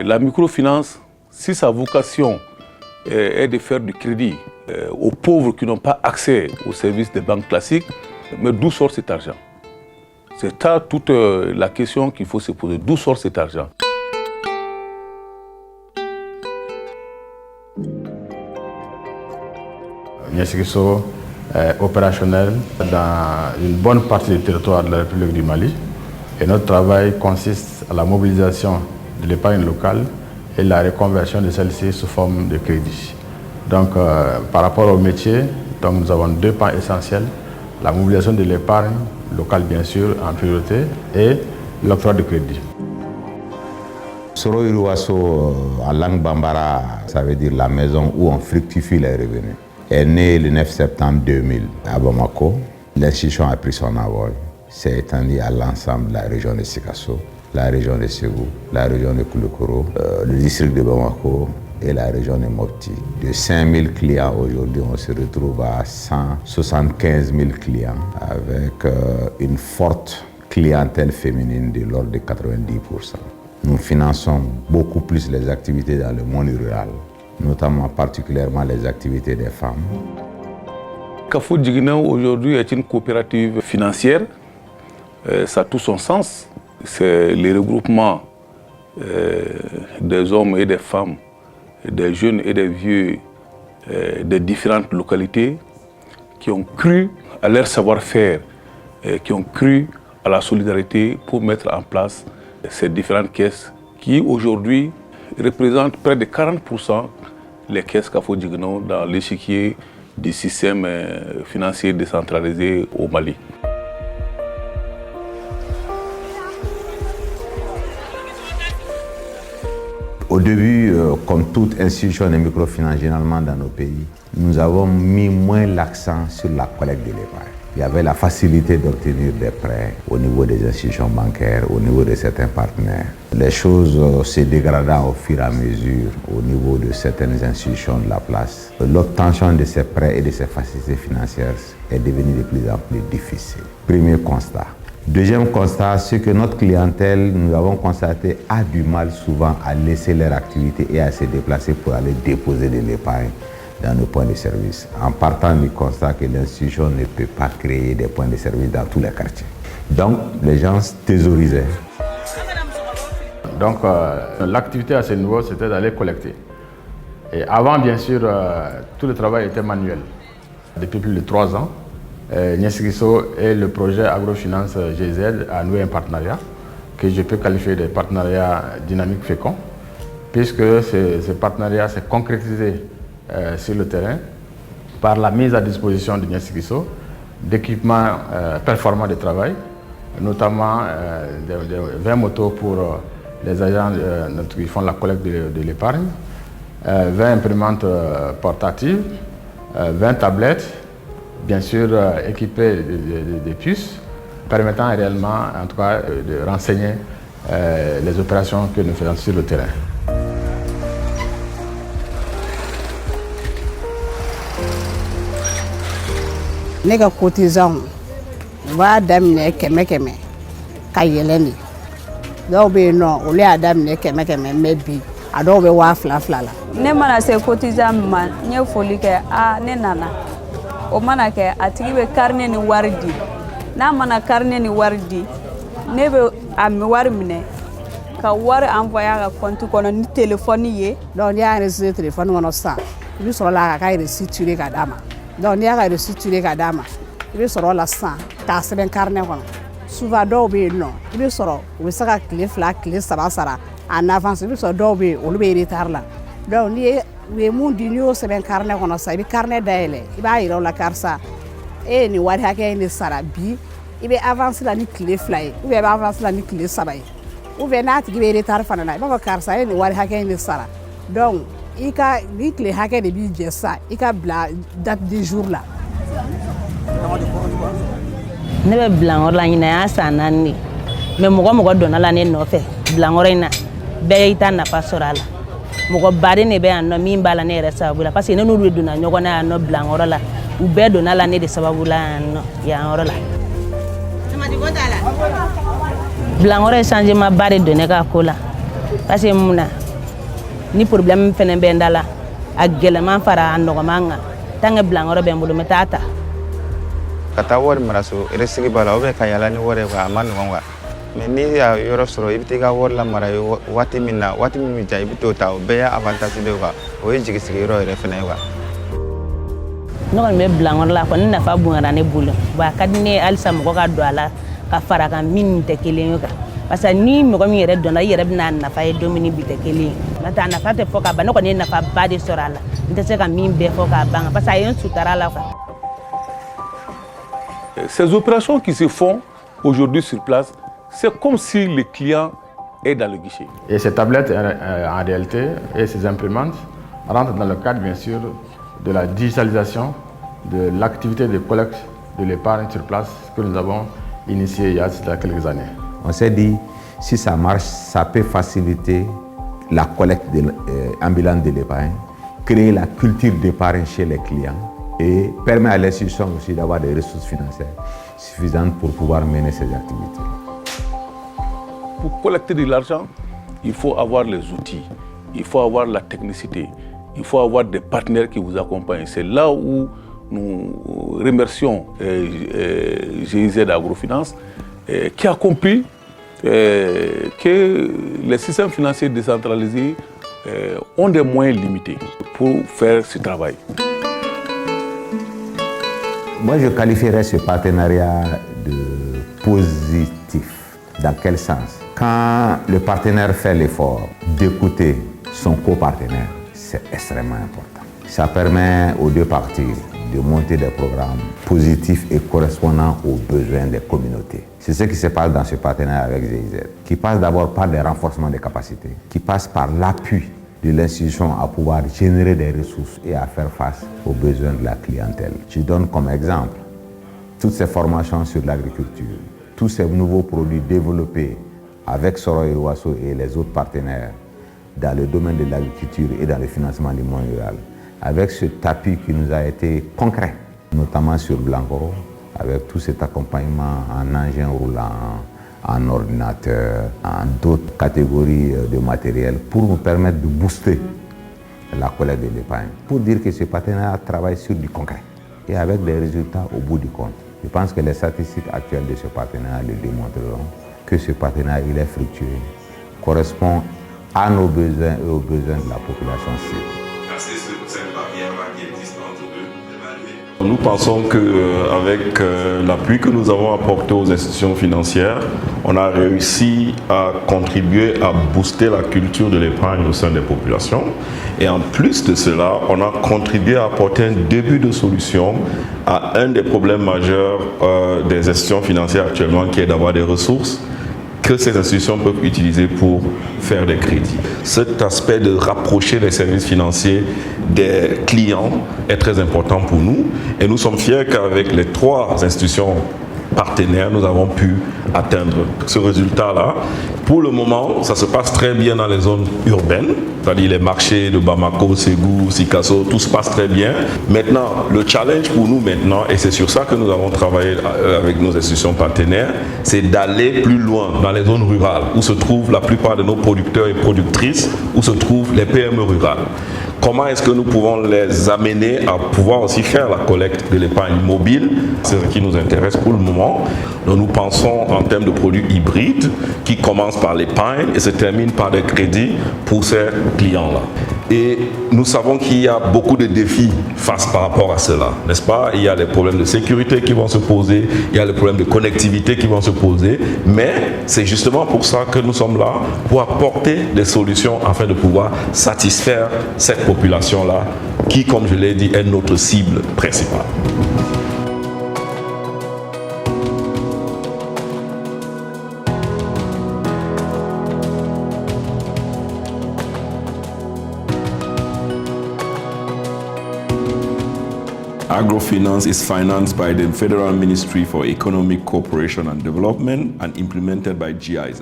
La microfinance, si sa vocation est de faire du crédit aux pauvres qui n'ont pas accès aux services des banques classiques, mais d'où sort cet argent? C'est ça toute la question qu'il faut se poser. D'où sort cet argent? Niasse Guisso est opérationnel dans une bonne partie du territoire de la République du Mali. Et notre travail consiste à la mobilisation de l'épargne locale et la reconversion de celle-ci sous forme de crédit. Donc, par rapport au métier, donc, nous avons deux pans essentiels. La mobilisation de l'épargne locale, bien sûr, en priorité, et l'octroi de crédit. Soro Iruaso, en langue bambara, ça veut dire la maison où on fructifie les revenus. Est né le 9 septembre 2000 à Bamako. L'institution a pris son envol. C'est étendu à l'ensemble de la région de Sikasso, la région de Ségou, la région de Koulikoro, le district de Bamako et la région de Mopti. De 5000 clients aujourd'hui, on se retrouve à 175 000 clients avec une forte clientèle féminine de l'ordre de 90%. Nous finançons beaucoup plus les activités dans le monde rural, notamment particulièrement les activités des femmes. Kafou Djigna aujourd'hui est une coopérative financière. Ça a tout son sens. C'est le regroupement des hommes et des femmes, des jeunes et des vieux des différentes localités qui ont cru à leur savoir-faire, qui ont cru à la solidarité pour mettre en place ces différentes caisses qui aujourd'hui représentent près de 40% les caisses Kafou Djigna dans l'échiquier du système financier décentralisé au Mali. Au début, comme toute institution de microfinance généralement dans nos pays, nous avons mis moins l'accent sur la collecte de l'épargne. Il y avait la facilité d'obtenir des prêts au niveau des institutions bancaires, au niveau de certains partenaires. Les choses se dégradant au fur et à mesure au niveau de certaines institutions de la place. L'obtention de ces prêts et de ces facilités financières est devenue de plus en plus difficile. Premier constat. Deuxième constat, c'est que notre clientèle, nous avons constaté, a du mal souvent à laisser leur activité et à se déplacer pour aller déposer de l'épargne dans nos points de service, en partant du constat que l'institution ne peut pas créer des points de service dans tous les quartiers. Donc, les gens thésaurisaient. Donc, l'activité à ce niveau, c'était d'aller collecter. Et avant, bien sûr, tout le travail était manuel. Depuis plus de 3 ans, Niasse Guisso et le projet Agrofinance GZ a noué un partenariat que je peux qualifier de partenariat dynamique fécond, puisque ce partenariat s'est concrétisé sur le terrain par la mise à disposition de Niasse Guisso d'équipements performants de travail, notamment 20 motos pour les agents qui font la collecte de l'épargne, 20 imprimantes portatives, 20 tablettes, bien sûr équipées de puces, permettant réellement, en tout cas, de renseigner les opérations que nous faisons sur le terrain. Ne ka cotisant va daminɛ kɛmɛ kɛmɛ ka yɛlɛn de dɔw bɛ yen nɔ olu y'a daminɛ kɛmɛ kɛmɛ mɛ bi a dɔw bɛ 2000 la. Ne mana se cotisant ma n ye foli kɛ ne nana o mana kɛ a tigi bɛ carnet ni wari di n'a mana carnet ni wari di ne bɛ a wari minɛ ka wari envoyer a ka compte kɔnɔ ni téléphone ye. Donc n'i y'a enregistré téléphone kɔnɔ sisan i bɛ sɔrɔ la k'a reçu tiré ka d'a ma. Donc n'i y'a ka reçu tiré ka d'a ma i bɛ sɔrɔ la sisan k'a sɛbɛn carnet kɔnɔ. Souvent dɔw bɛ yen nɔ i bɛ sɔrɔ u bɛ se ka tile 2 tile 3 sara en avance. I bɛ sɔrɔ dɔw bɛ yen olu bɛ retard la. Donc n'i ye u ye mun di n'i y'o sɛbɛn carnet kɔnɔ sisan i bɛ carnet dayɛlɛ i b'a yira u la karisa e ye nin wari hakɛ in de sara bi i bɛ avance la ni tile 2 ye ou bien i bɛ avance la ni tile 3 ye ou bien n'a tigi bɛ retard fana na i b'a fɔ karisa e ye nin wari hakɛ in de sara. Donc i ka ni tile hakɛ de b'i jɛ sisan i ka bila date du jour la. Ne bɛ bilankɔrɔ la ɲinɛ y'a san 4 de mais mɔgɔ donna la ne nɔfɛ bilankɔrɔ in na bɛɛ y'i ta nafa sɔrɔ a la. Mɔgɔ baden de bɛ yan nɔ min b'a la ne yɛrɛ sababu la parce que ne n'olu de donna ɲɔgɔn na yan nɔ bilankɔrɔ la u bɛɛ donna la ne de sababu la yan nɔ yan yɔrɔ la. Bilankɔrɔ ye changement ba de don ne ka ko la parce que mun na ni problème fene bɛ n da la a gɛlɛman fara a nɔgɔman kan tant que bilankɔrɔ bɛ n bolo n bɛ taa ta. Ka taa wari mara so risque b'a la ka yala ni wari a ma nɔgɔn quoi mais n'i y'a yɔrɔ sɔrɔ i bɛ t'i ka wari lamara waati min na waati min bɛ ja i bɛ t'o ta o bɛɛ y'a avantage de quoi o ye jigisigiyɔrɔ yɛrɛ fana ye quoi. Ne kɔni bɛ bilankɔrɔ la kɔni nafa bonyana ne bolo wa a ka di ne ye halisa mɔgɔ ka don a la ka fara kan min tɛ kelen ye kan parce que ni mɔgɔ min yɛrɛ dɔnna i yɛrɛ bɛna nafa ye don min bi tɛ kelen ye n'o tɛ a nafa tɛ fɔ ka ban ne kɔni ye nafaba de sɔrɔ a la n tɛ se ka min bɛɛ fɔ k'a ban parce que a ye n sutura la quoi. Ces opérations qui se font aujourd'hui sur place, c'est comme si le client est dans le guichet. Et ces tablettes, en réalité, et ces imprimantes rentrent dans le cadre, bien sûr, de la digitalisation de l'activité de collecte de l'épargne sur place que nous avons initiée il y a quelques années. On s'est dit, si ça marche, ça peut faciliter la collecte ambulante de l'épargne, créer la culture d'épargne chez les clients et permet à l'institution aussi d'avoir des ressources financières suffisantes pour pouvoir mener ses activités. Pour collecter de l'argent, il faut avoir les outils, il faut avoir la technicité, il faut avoir des partenaires qui vous accompagnent. C'est là où nous remercions GIZ Agrofinance qui a compris que les systèmes financiers décentralisés ont des moyens limités pour faire ce travail. Moi, je qualifierais ce partenariat de positif. Dans quel sens? Quand le partenaire fait l'effort d'écouter son copartenaire, c'est extrêmement important. Ça permet aux deux parties de monter des programmes positifs et correspondant aux besoins des communautés. C'est ce qui se passe dans ce partenariat avec GIZ, qui passe d'abord par des renforcements des capacités, qui passe par l'appui de l'institution à pouvoir générer des ressources et à faire face aux besoins de la clientèle. Je donne comme exemple toutes ces formations sur l'agriculture, tous ces nouveaux produits développés avec Soro Iroasso et les autres partenaires dans le domaine de l'agriculture et dans le financement du monde rural, avec ce tapis qui nous a été concret, notamment sur Blancoro, avec tout cet accompagnement en engin roulant, en ordinateur, en d'autres catégories de matériel pour nous permettre de booster la collecte de l'épargne. Pour dire que ce partenariat travaille sur du concret et avec des résultats au bout du compte. Je pense que les statistiques actuelles de ce partenariat le démontreront que ce partenariat il est fructueux, correspond à nos besoins et aux besoins de la population cible. Nous pensons qu'avec l'appui que nous avons apporté aux institutions financières, on a réussi à contribuer à booster la culture de l'épargne au sein des populations. Et en plus de cela, on a contribué à apporter un début de solution à un des problèmes majeurs des institutions financières actuellement, qui est d'avoir des ressources que ces institutions peuvent utiliser pour faire des crédits. Cet aspect de rapprocher les services financiers des clients est très important pour nous et nous sommes fiers qu'avec les 3 institutions partenaires, nous avons pu atteindre ce résultat-là. Pour le moment, ça se passe très bien dans les zones urbaines, c'est-à-dire les marchés de Bamako, Ségou, Sikasso, tout se passe très bien. Maintenant, le challenge pour nous maintenant, et c'est sur ça que nous avons travaillé avec nos institutions partenaires, c'est d'aller plus loin dans les zones rurales, où se trouvent la plupart de nos producteurs et productrices, où se trouvent les PME rurales. Comment est-ce que nous pouvons les amener à pouvoir aussi faire la collecte de l'épargne mobile? C'est ce qui nous intéresse pour le moment. Donc nous pensons en termes de produits hybrides qui commencent par l'épargne et se terminent par des crédits pour ces clients-là. Et nous savons qu'il y a beaucoup de défis face par rapport à cela, n'est-ce pas? Il y a les problèmes de sécurité qui vont se poser, il y a les problèmes de connectivité qui vont se poser, mais c'est justement pour ça que nous sommes là, pour apporter des solutions afin de pouvoir satisfaire cette population-là qui, comme je l'ai dit, est notre cible principale. Agrofinance is financed by the Federal Ministry for Economic Cooperation and Development and implemented by GIZ.